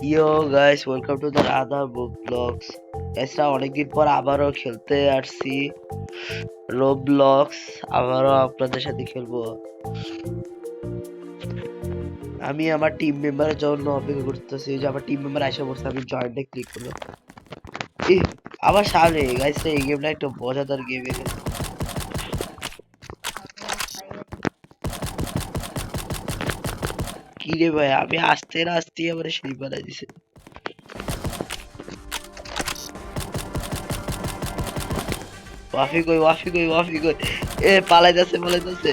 Yo guys, welcome to the Radha book blogs. গাইসরা অনেকদিন পর আবারও খেলতে আসছি রোবলক্স। আবারও আপনাদের সাথে খেলবো। আমি আমার টিম মেম্বারের জন্য অপেক্ষা করতেছি যে আমার টিম মেম্বার এসে বসে, আমি জয়েন্টে ক্লিক করবো। আবার সামনে গাইসরা, এই গেমটা একটা মজাদার গেম। এখানে কি রে ভাই, আমি আসতে না আসতেই আমার সেই বানাই দিছে। ওয়াফি কই, ওয়াফি কই, ওয়াফি কই? পালাইতেছে, পালাইতেছে।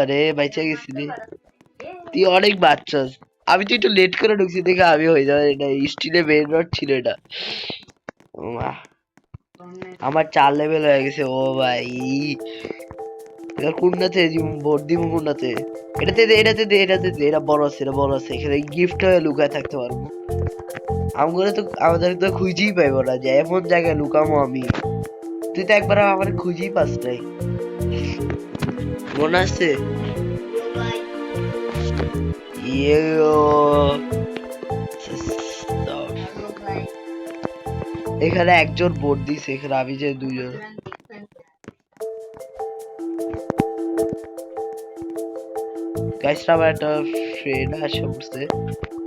আরে বাইচা গেছি রে। তুই অনেক বাচ্চাস। আমি তো একটু লেট করে ঢুকছি দেখে আমি হয়ে যাবে। এটা স্টিলে মেইন রড ছিল এটা। ওমা, আমার 4 লেভেল হয়ে গেছে। ও ভাই, এটা কোনটাতে ভোট দিব? কোনটাতে? এটাতে দে, এটাতে দে, এটাতে দে। এটা বড় আছে, এটা বড় আছে। এখানে গিফট হয়ে লুকায় থাকতে পারবো। আমগুলো তো আমাদের তো খুঁজেই পাইবো না যে এমন জায়গায় লুকামো আমি। তুই তো একবার আমার খুঁজেই পাস নাই, মনে আছে? ইয়ে, এখানে একজন ভোট দিছে, এখানে আমি যে দুজন। গাইসরা, আমার একটা ফ্রেন্ড আসে বসছে।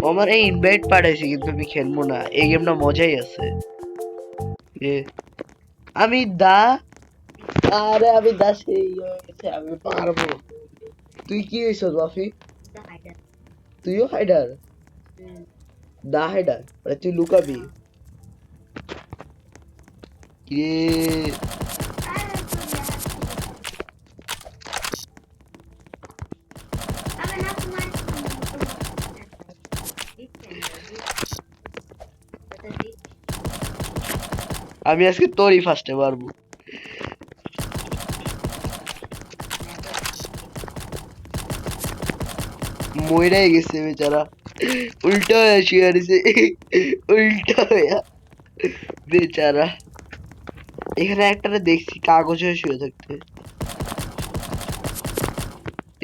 ও আমার এই ইনভাইট পাঠাইছে, কিন্তু আমি খেলবো না। এই গেমটা মজাই আছে। এ, আমি দা আরে আমি দা সেই হয়ে গেছে, আমি পারবো। তুই কি হইছ রফি? তুইও হাইডার? দা হাইডার মানে তুই লুকাবি? কিরে, আমি আজকে তোরই ফার্স্টে মারবো। মইরাই গেছে বেচারা, উল্টা হয়ে শুয়ে রয়েছে। উল্টা হইয়া বেচারা। এখানে একটা দেখছি কাগজ হয়ে শুয়ে থাকতে।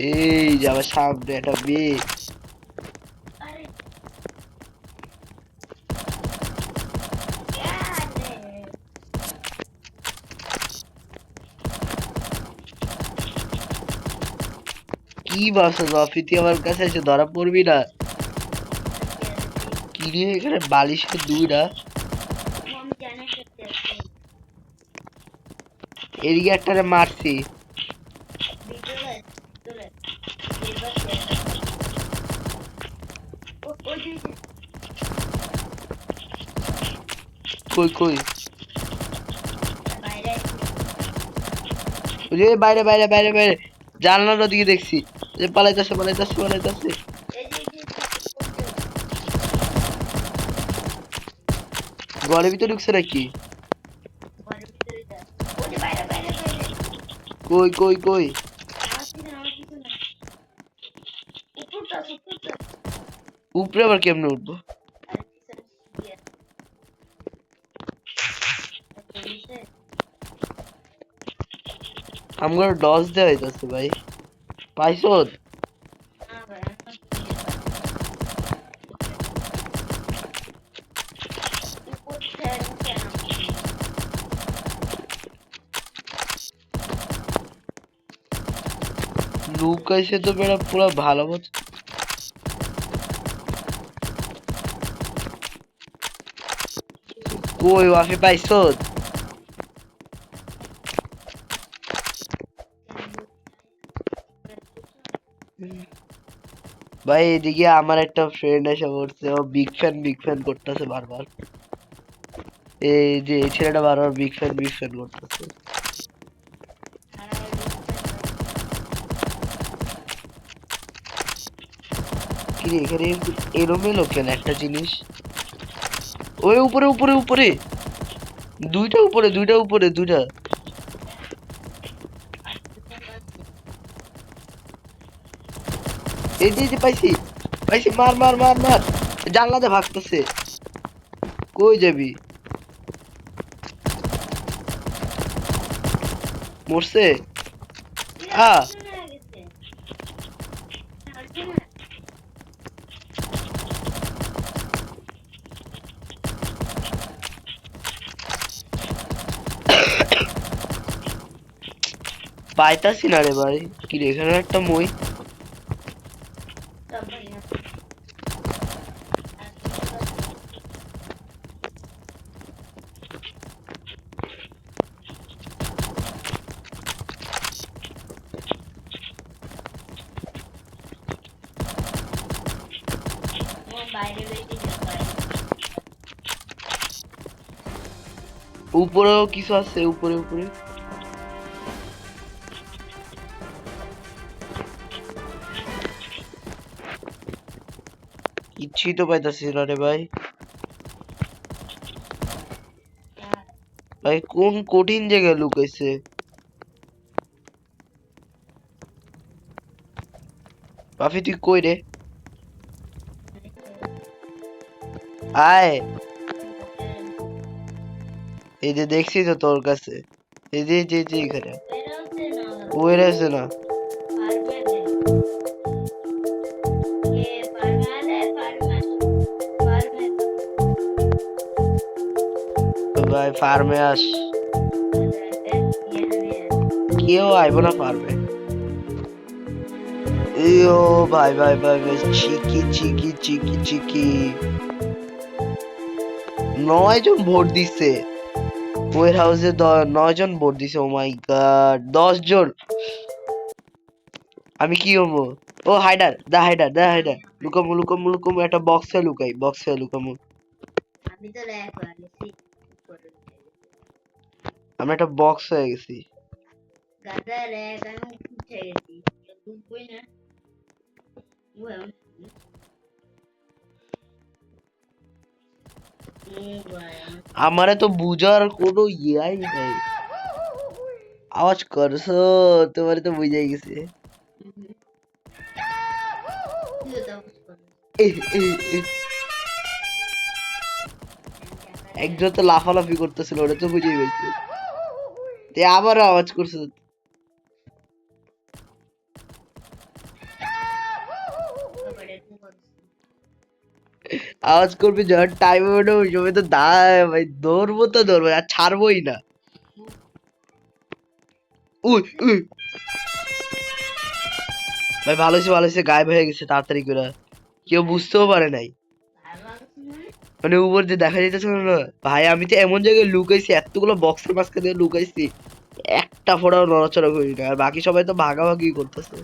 এই যে আমার সামনে একটা মেয়ে। কি ভাবছো রফি, তুই আমার কাছে এসে ধরা পড়বি না? কি রে, এখানে বালিশের দুইটা। এদিকে একটারে মারছি। কই কই? ওই যে বাইরে বাইরে বাইরে বাইরে, জানলার ওদিকে দেখছি যে পালাইতেছে, পালাইতেছে, পালাইতেছে। ঘরের ভিতরে ঢুকছে নাকি? কই কই কই? উপরে আবার কেমনে উঠবো? আমার ডস দেওয়া হইতাছে ভাই। পাইছো? লুকাইছে তো বেড়া পুরা ভালো মতো। কই ওয়াফি, পাইছো? ভাই এদিকে আমার একটা ফ্রেন্ড এসে পড়ছে, ও বিগ ফ্যান করতেছে বারবার। এই যে এই ছেলেটা বারবার বিগ ফ্যান করতেছে। কি রে, এখানে এলোমেলো কেন একটা জিনিস? ওই উপরে উপরে উপরে, দুইটা উপরে, দুইটা উপরে, দুইটা। এই যে পাইছি, পাইছি। মার মার মার মার। জানলাতে ভাগতেছে। কই যাবি? মরছে? পাইতাছি না রে ভাই, কি রে এখানে একটা মই। উপরেও কিছু আছে, উপরে উপরে কিছুই তো পাইতাছি না রে ভাই। ভাই কোন কঠিন জায়গায় লুকাইছে। বাফি তুই কই রে? আয়, এই যে দেখছি তো তোর কাছে, এই যে যে যে এখানে ওই রয়েছে না। ভাই ফার্মে আস, কেউ আইব না ফার্মে। ইয়ো ভাই ভাই ভাই ভাই, চিকি চিকি চিকি চিকি 9 জন ভোট দিছে ওয়ার হাউসে, 9 জন ভোট দিছে। ও মাই গড, 10 জন। আমি কি হবো? ও হাইডার, দা হাইডার, দা হাইডার, লুকামু লুকামু লুকামু, একটা বক্সে লুকাই, বক্সে লুকামু। আমরা একটা বক্স হয়ে গেছি। আমারে তো বুঝার কোনো ইয়াই নাই। আওয়াজ করছো, তোমার তো বুঝাই গেছে। একজন তো লাফালাফি করতেছিল, ওটা তো বুঝেই গেছে। তে আবারও আওয়াজ করছো। আওয়াজ করবি যখন টাইম হবে ওই সময় তো দাঁড়ায় ভাই, ধরবো তো ধরবো, আর ছাড়বোই না। উই উই ভাই ভালো হয়েছে, ভালো হয়েছে, গায়েব হয়ে গেছে তাড়াতাড়ি করে, কেউ বুঝতেও পারে নাই। মানে উপর দিয়ে দেখা যাইতেছে না ভাই, আমি তো এমন জায়গায় লুকাইছি, এতগুলো বক্সের মাঝখানে দিয়ে লুকাইছি, একটা ফোটাও নড়াচড়া করি না, আর বাকি সবাই তো ভাগাভাগি করতেছে।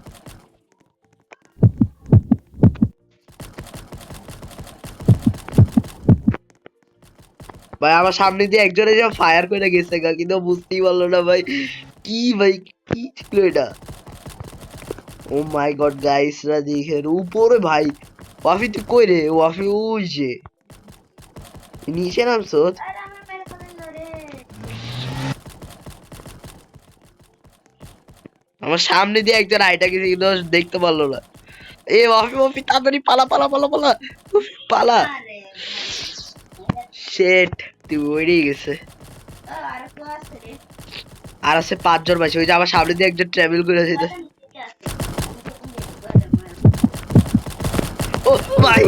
ভাই আমার সামনে দিয়ে একজনে যে ফায়ার করে গেছে গা, কিন্তু বুঝতেই পারলো না ভাই কি, ভাই কি ছিল এটা। ও মাই গড গাইসরা দেখেন উপরে ভাই। ওয়াফি তুই কই রে? ওয়াফি ওই যে নিচে নামছো। আমার সামনে দিয়ে একজন আইটা গেছে কিন্তু দেখতে পারলো না। এ ওয়াফি ওয়াফি তাড়াতাড়ি পালা পালা পালা পালা পালা। শেট, তুই ওইটাই গেছে। আর আছে 5 জন বাকি, ওই যে আমার সামনে দিয়ে একজন ট্রাভেল করে যেতে। ও ভাই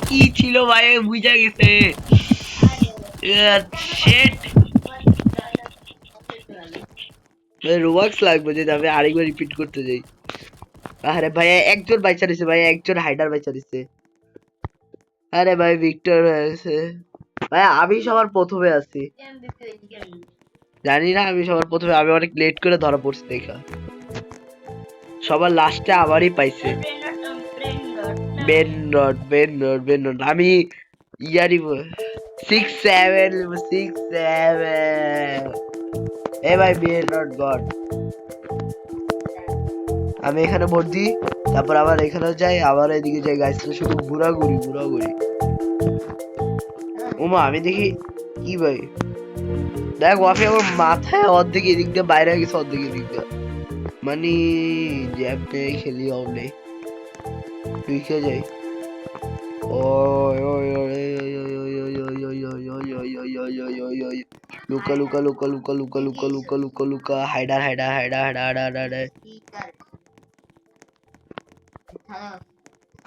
কি ছিল ভাই, বুঝা গেছে। শেট, রোবাক্স লাগবে যদি আমি আরেকবার রিপিট করতে যাই। আরে ভাই একজন বাইচা দিছে, ভাই একজন হাইডার বাইচা দিছে। আরে ভাই ভিক্টর হয়েছে ভাই, আমি সবার প্রথমে আছি। জানি না, আমি সবার প্রথমে, আমি অনেক লেট করে ধরা পড়ছি দেখা, সবার লাস্টে আমারই পাইছে। Ben rod Ben rod Ben rod, আমি ইয়ারি 6-7 6-7। এ ভাই বেন রড গড। আমি এখানে ভোট দিই, তারপর আবার এখানে যাই, আবার এদিকে যাই, গাইস শুধু ঘোরাঘুরি ঘোরাঘুরি। ওমা আমি দেখি কি ভাই, দেখ ওয়াফি আমার মাথায় অর্ধেক এদিক দিয়ে বাইরে হয়ে গেছে, অর্ধেক এদিক দিয়ে, মানে জ্যাব নেই, খেলি অফ নেই, ঢুকে যাই। ওই ওই ওই ওই ওই ওই ওই ওই ওই ওই ওই ওই লুকা লুকা লুকা লুকা লুকা লুকা লুকা লুকা লুকা hider hider hider hider hider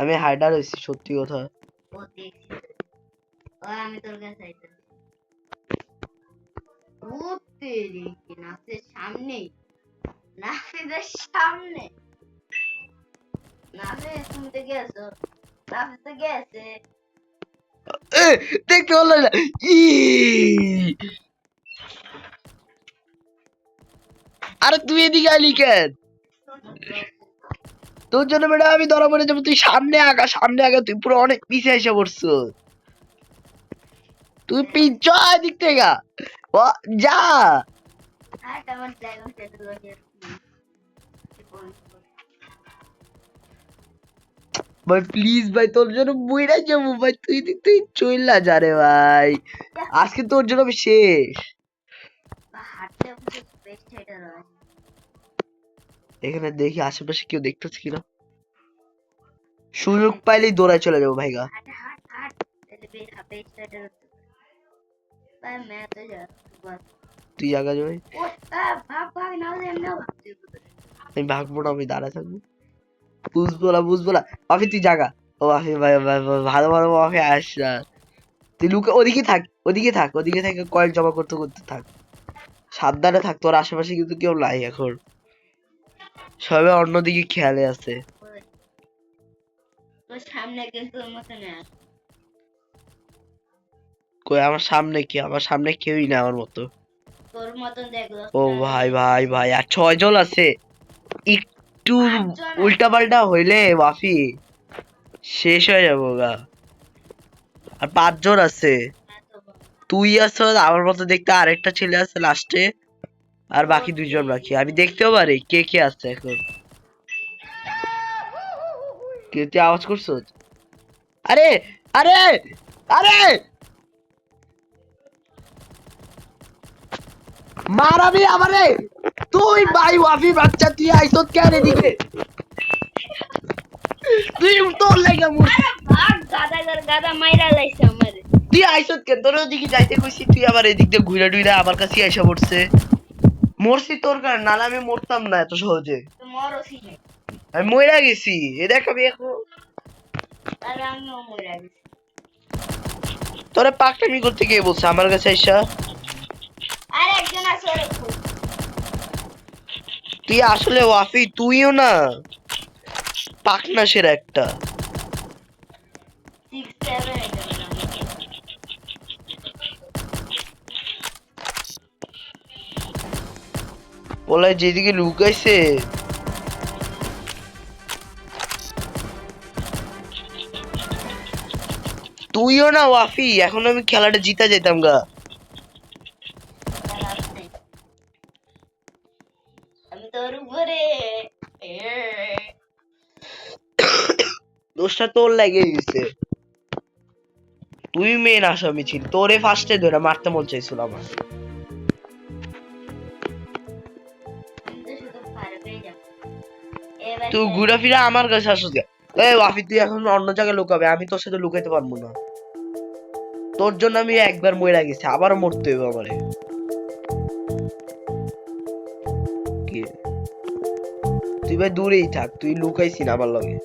আমি হাইডার হইছি সত্যি কথা আমি তোর কাছে নাচের সামনে নাচের সামনে নাচে শুনতে গেছো নাচতে গেছে দেখতে পারলো না আরে তুই এদিকে আলি কেন তোর জন্য ম্যাডাম আমি ধরা পড়ে যাবো তুই সামনে আগা তুই পুরো অনেক পিছিয়ে এসে পড়ছো তুই পিছু দিক থেকে যা ভাই প্লিজ ভাই তোর জন্য বইরা যাবো ভাই তুই চইলা যা রে ভাই আজকে তোর জন্য আমি শেষ এখানে দেখি আশেপাশে কেউ দেখতেছে কিনা সুযোগ পাইলেই দৌড়ায় চলে যাবো ভাইগা তুই আগা যাবে আমি ভাগবো না আমি দাঁড়া থাকবো বুঝবো না অফি তুই জাগা ও অফি ভাই ভালো ভালো অফি আস তুই লুকে ওদিকে থাক কয়েল জমা করতে থাক সাবধানে থাক তোর আশেপাশে কিন্তু কেউ নাই এখন সবাই অন্যদিকে খেয়ালে আছে কই আমার সামনে কি আমার সামনে কেউই না আমার মতো তোর মতন দেখলো ও ভাই আর 6 জন আছে একটু উল্টা পাল্টা হইলে ওয়াফি শেষ হয়ে যাবো গা আর 5 জন আছে তুই আছো আমার মতো দেখতে আরেকটা ছেলে আছে লাস্টে আর বাকি 2 জন বাকি আমি দেখতেও পারি কে আছে এখন কে তুই আওয়াজ করছো আরে আরে আরে মারাবি আমারে তুই ভাই ওয়াফি বাচ্চা তুই আইছত কেন এদিকে তুই তোর লাগা মুর গাদা মাইরা লাইছে আমারে তুই আইছত কেন তোর ওদিকে যাইতে কইছি তুই আবার এদিক দিয়ে ঘুরে টুইরা আমার কাছে আইসা পড়ছে মরছি তোর কারণে নালে আমি মরতাম না এত সহজে আমি মইরা গেছি এ দেখ আমি এখন তোরে পাকটামি করতে গিয়ে বলছে আমার কাছে আইসা তুই আসলে ওয়াফি তুইও না পাকনা সেরা একটা বলে যেদিকে লুকাইছে তুইও না ওয়াফি এখন আমি খেলাটা জিতা যেতাম গা দোষটা তোর লাগে গেছে তুই মেন আসামি ছিল তোরে ফার্স্টে ধরে মারতে মন চাইছিল আমার তুই ঘুরে ফিরে আমার কাছে আসছিস এই ওয়াফি তুই এখন অন্য জায়গায় লুকাবে আমি তোর সাথে লুকাইতে পারবো না তোর জন্য আমি একবার মরে গেছি আবার মরতে হবে আমারে তুই ভাই দূরেই থাক তুই লুকাইছি না আমার লগে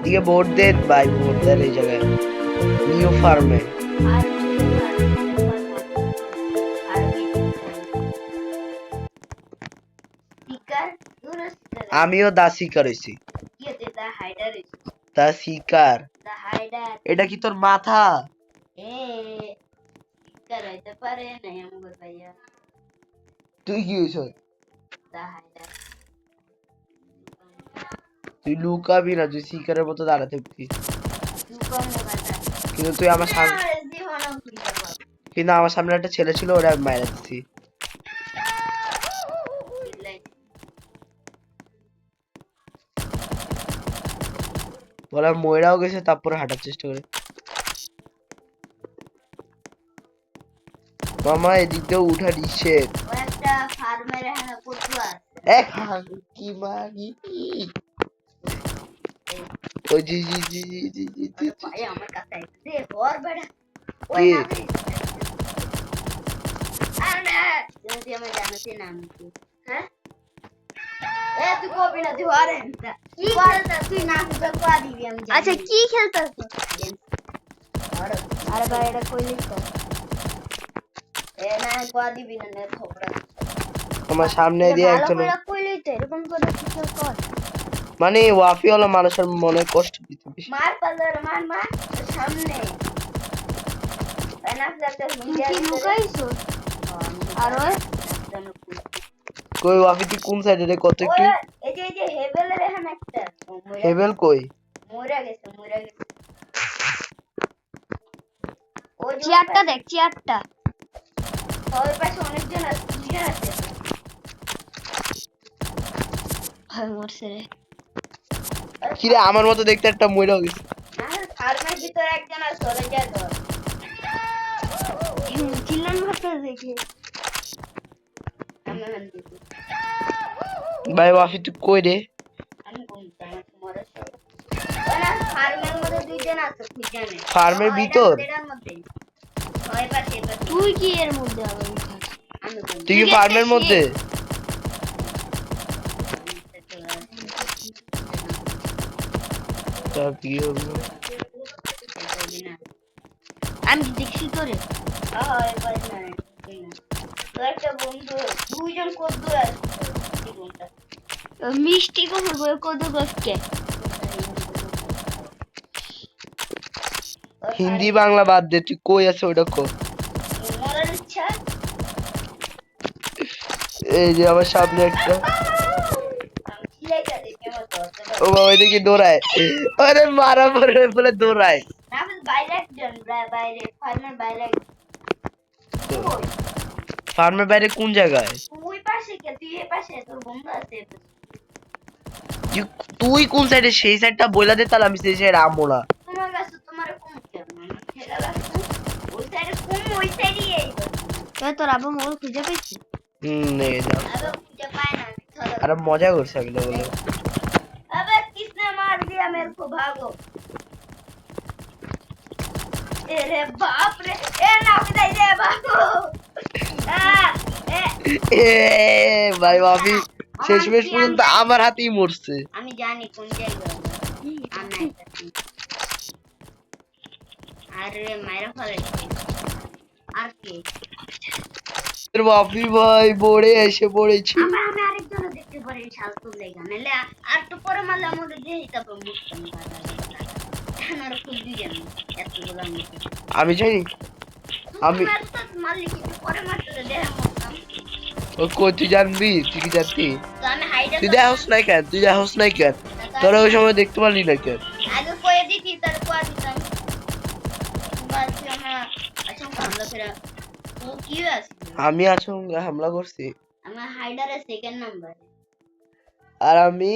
দিকে ভোট দেন ভাই ভোট দেন এই জায়গায় নিউ ফার্মে আমিও দা শিকার হইছি দা শিকার এটা কি তোর মাথা তুই কি হইছ তুই লুকাবি না তুই শিকারের মতো দাঁড়াতে থাকবি কিন্তু তুই আমার সামনে কিন্তু আমার সামনে একটা ছেলে ছিল ওরা আমি মাইরা দিচ্ছি বলা ময়রাও গেছে তারপরে হাঁটার চেষ্টা করে মামা এদিক দিয়ে উঠা নিষেধ কি মাগি ওই জি জি জি জি জি জি জি জি। ভাই আমার কাছে দে হর বেড়া ওই কে? নাফিস আরে যদি আমি জানতে নাম কি হ্যাঁ এ তুই কবি না তুই হরে কি খেলতা তুই নাফিস কোয়া দিবি আমি জানি আচ্ছা কি খেলতা আরে ভাই এটা কইলি তো এ না কোয়া দিবি না নে থোকরা আমার সামনে দিয়ে ভালো একজন, করে কইলি তো এরকম করে কিছু কর মানে ওয়াফি হলো মানুষের মনে কষ্ট দিতে বেশি। মার পালার মার মার তোর সামনে এনাফ লাগতে হুঁজিয়া কি লুকাইছো আর ওই কই ওয়াফি তুই কোন সাইডে রে, কত একটু এই যে হেভেলের এখানে একটা হেভেল কই? মইরা গেছে ওই চেয়ারটা দেখ চেয়ারটা ওই পাশে অনেকজন আছে দুজন আছে ভাই মরছে রে কি রে আমার মতো দেখতে একটা মইরা গেছে। ফার্মের ভিতরে একজন আছে ওরে যা ধর চিল্লান মারতে দেখে আমি হান দিছি ভাই ওয়াফি তুই কই রে? আমি কোন জায়গা মরে সব ওরা ফার্মের মধ্যে দুইজন আছে খুঁজানে ফার্মের ভিতর? এটার মধ্যে ওই পাশে তুই কি এর মধ্যে আবার আমি কোন তুই কি ফার্মের মধ্যে? তা কি হলো? আমি দেখছি তোরে তোর একটা বন্ধু দুইজন কদ্দু আছে মিষ্টি কদ্দু গাছকে হিন্দি বাংলা বাদ দে, তুই কই আছে ওটা কো। মরার ইচ্ছা এই যে আমার সামনে একটা, আমি ছিলাইটা দেখে আমার দরজা ও বাবা ওইদিকে দৌড়ায়, আরে মারা পড়ে বলে দৌড়ায়। না বাইরে একজন বাইরে ফার্মের বাইরে ওই ফার্মের বাইরে কোন জায়গায়? ওই পাশে কে তুই এই পাশে তোর বন্ধু আছে তুই কোন সাইডে, সেই সাইডটা বইলা দে তাহলে আমি সেই সাইডে আমো না। তোমার কাছে তোমার কোন কেমন খেলা লাগছে ওই সাইডে কোন ওই সাইডে এই তোর আবু মোর খুঁজে পেয়েছি নে যা, আবে খুঁজে পায় না আরে মজা করছে এগুলো বলে। अबे किसने मार दिया मेरे को भागो अरे बाप रे ए ना विदाई दे भागो এ ভাই ওয়াফি শেষমেশ পর্যন্ত আমার হাতেই মরছে। আমি জানি কোন জায়গায় আমি আরে মাইরা ফেলে আর কি ওয়াফি ভাই বড়ে এসে পড়েছি। আমি আরেকজন দেখতে পারি শাল তো লেগা নালে আর তো পরে মারলে আমাদের যে হিসাবে মুক্তম আমার খুব দিয়েন এতগুলো আমি জানি আমি মারলি কিন্তু পরে মারতে দেখ মুক্তম ও কই তুই জানবি, তুই কি জানতি? তো আমি হাইডা তুই দেখাস নাই কেন, তুই দেখাস নাই কেন, তোরা ওই সময় দেখতে পারলি না কেন? আগে কয়ে দিতি তার কোয়া দিতাম বাস আমরা আচ্ছা হামলা করে ও কি আছে আমি আচমকা হামলা করছি আমার হাইডারে সেকেন্ড নাম্বার আর আমি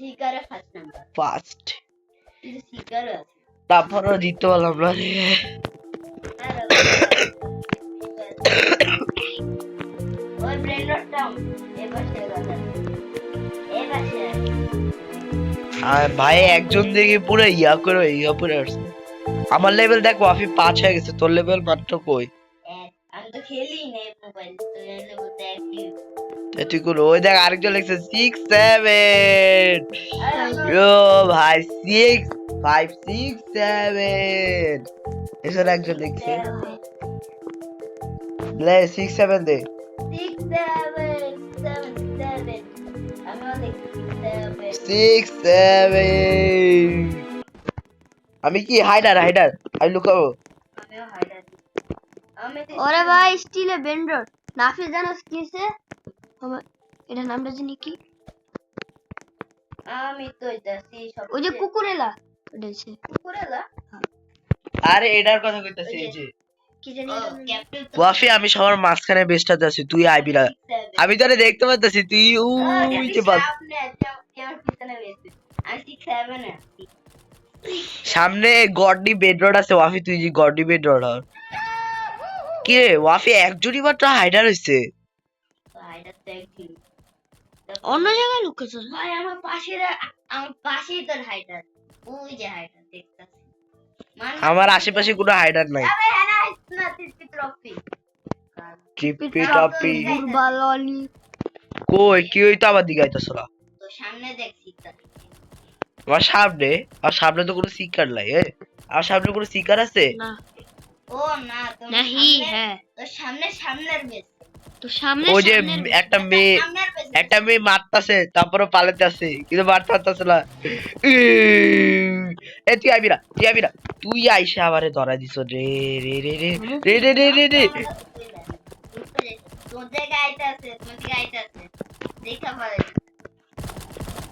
সিকারে ফার্স্ট নাম্বার ফার্স্ট, কিন্তু সিকারে আছে তারপরও জিততে পারলাম না রে। ওই ব্রেন রট ডাউন এবার সে রাজা এবার সে আর ভাই একজন দেখে পুরো ইয়া করে আসছে। আমার লেভেল দেখ ওয়াফি 5 হয়ে গেছে, তোর লেভেল মাত্র কই? আমি তো খেলি না মোবাইল তো এলে বলতে একই তুই কোন ওই দেখ আরেকজন লিখছে 6 7 ও ভাই 6 5 6 7 এসব একজন লিখছে লে 6 7 দে 6 7 7 আমি দেখি 6 7 আমি কি হাইডার আমি লুকাবো। আমিও হাইডার আমি ওরে ভাই স্টিলে বেন্ডর নাফি জানোস কিসে এটা নামটা জানি কি আমি তো যাচ্ছি সব ওই যে কুকুরেলা ওটাছে কুকুরেলা আরে এটার কথা কইতাছি এই যে কি জানি ক্যাপ্টেন ওয়াফি আমি সবার মাঝখানে বেস্টটাতে আছি, তুই আইবি না, আমি তোরে দেখতে পাচ্ছি তুই ওই যে বাস কেমন পিছনে বেশি আমি 6 7 এ সামনে গডনি বেডরড আছে ওয়াফি, তুই যে গডনি বেডরড আর কি রে ওয়াফি একজনই মাত্র হাইডার হইছে, হাইডার দেখি অন্য জায়গায় লুকেছে ভাই আমার পাশেই তোর হাইডার ওই যে হাইটা দেখতাছি মান আমার আশেপাশে কোনো হাইডার নাই। আবে হ্যাঁ না তিতি ট্রফি টিপি টপি দুর্বললি কই কি হইতো আমার দিকে আইতাছ না? তো সামনে দেখছি আমার সামনে তো কোনো সিকার নাই। আমার সামনে কোনো সিকার আছে? না ও না তো नहीं है তো সামনে সামনের বেস तो सामने ওই যে सामने একটা মেয়ে সামনের বেস মারতাছে তারপরে পালাতে আছে কিন্তু মারতে পারতাছে না। এ তুই আইবি না তুই আইসা আমারে ধরা দিছ রে রে রে রে রে রে রে রে রে। তোদের গাইতে আছে তোমাদের গাইতে আছে দেখা পারে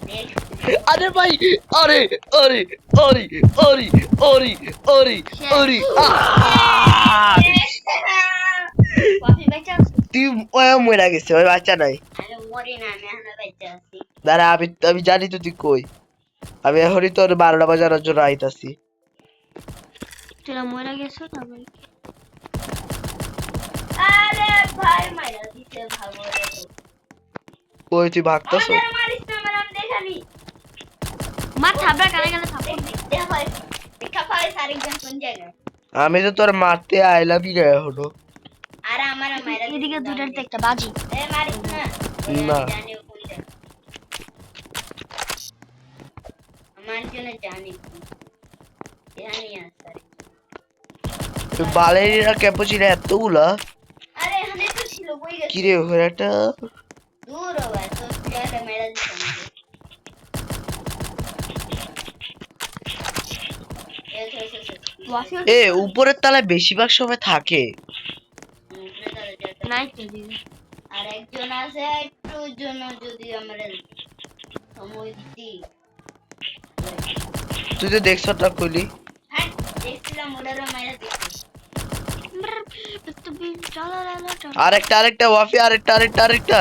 দেখ আরে ভাই আরে আরে আরে আরে আরে আরে আরে कॉफी बेचा তুই মরে গেছে ওই বাচ্চা নাই। আরে মরি না আমি এখনো বেঁচে আছি দাঁড়া আমি জানি তো তুই কই। আমি এখনই তোর 12টা বাজানোর জন্য আইতাছি। तेरा मोरा गया ना भाई আরে ভাই মাইরা দিতে ভাগো রে কই তুই ভাগতাছ? আমাদের মারিস না আমার দেখানি मार थाबड़ा करे गले थाबड़ দেখা পারে দেখা পারে আরেকজন কোন জায়গায় আমি তো তোর মারতে আইলাম না এখনো। আরে আমার মাইরা এদিকে দুটাতে একটা বাজি এ মারিস না না। জানি কোন জায়গায় আমার জন্য জানি জানি আছে তুই বালেরিনা ক্যাপুচিনো এতগুলা আরে এখানে তো ছিল কই গেছে কি রে ওখানে একটা দূর হবে তো প্লেয়ারে মেরে দিতাম वाफी উপরের তলায় বেশিরভাগ সময় থাকে। नाइट के दिए আর একজন আছে একটু জন্য যদি আমরা সময় দিতি তুই তো দেখছ না কইলি। হ্যাঁ দেখছিলাম ওটারও মেরে দিতি तो भी चला ला আরেকটা ওয়াফি আরেকটা আরে কি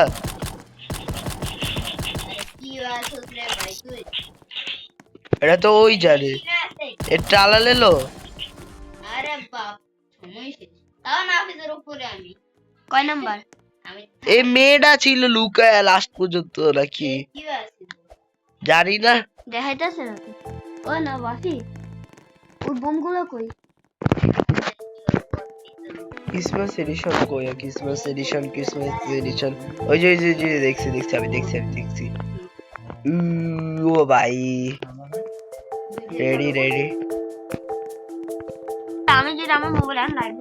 আছে রে ভাই তুই এটা তো ওই জানে। কি না আছে এ টালালেলো আরে বাপ সময় শেষ তাও না অফিসের উপরে আমি कोई नंबर আমি এই মেয়েটা ছিল লুকায় লাস্ট পর্যন্ত নাকি কি আছে জানি না। দেখাইতাছে না ও না वाफी ওই বোমগুলো কই ক্রিসমাস এডিশন কই? ক্রিসমাস এডিশন ওই যে দেখছি আমি দেখছি। ও ভাই রেডি আমি যেটা আমার মোবাইল আর লাইভ